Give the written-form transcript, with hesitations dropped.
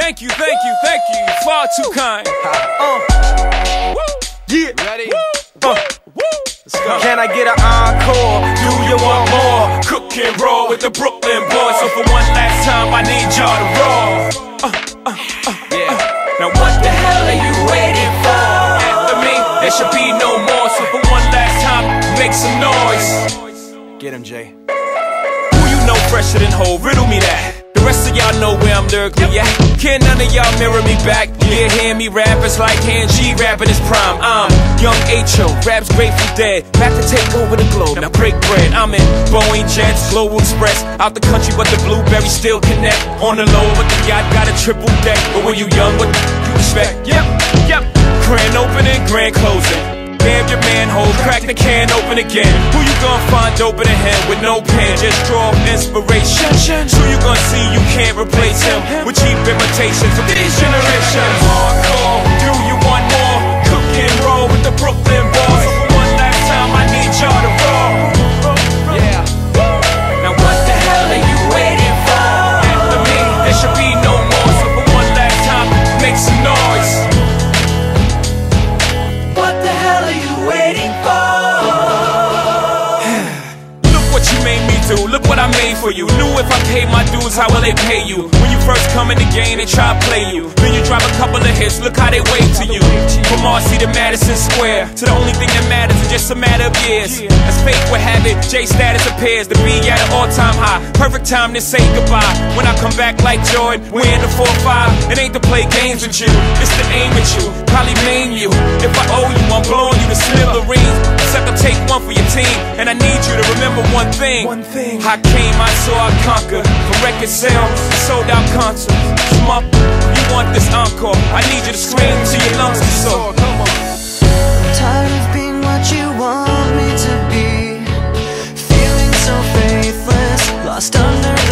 Thank you, far too kind. Yeah. Ready? Let's go. Can I get an encore? Do you want more? Cook and roll with the Brooklyn boys. So for one last time, I need y'all to roll. Yeah. Now what the hell are you waiting for? After me, there should be no more. So for one last time, make some noise. Get him, Jay. Who you know fresher than Ho? Riddle me that. The rest of y'all know where I'm lyrically at. Can none of y'all mirror me back? Yeah, hear me rap, it's like Han G rapping his prime. I'm young H.O., raps Grateful Dead, back to take over the globe, now break bread. I'm in Boeing Jets, Global Express, out the country but the blueberries still connect. On the low but the yacht got a triple deck. But when you young, what you expect? Yep. Grand opening, grand closing. Damn your manhole, crack the can open again. Who you gonna find open a hand with no pen? Just draw inspiration. So you gonna see you can't replace him with cheap imitations from these generations. Hardcore, do you want more? Cook and roll with the Brooklyn boys. So for one last time, I need y'all to roll. Yeah. Now what the hell are you waiting for? After me, there should be no more. So for one last time, make some noise. Look what I made for you. Knew if I paid my dues, how will they pay you? When you first come in the game, they try to play you. Then you drop a couple of hits, look how they wave to you. From Marcy to Madison Square, to the only thing that matters is just a matter of years. As fate would have it, J status appears to be at an all-time high. Perfect time to say goodbye. When I come back like Jordan, we're in the 4-5. It ain't to play games with you, it's to aim at you. Probably maim you. If I owe you, I'm blowing you to smithereens. Except I'll take one for your team, and I need you to remember one thing. I came, I saw, I conquered. From record sales, sold out concerts. Shmup, you want this encore? I need you to scream till your lungs are sore. I'm tired of being what you want me to be, feeling so faithless, lost under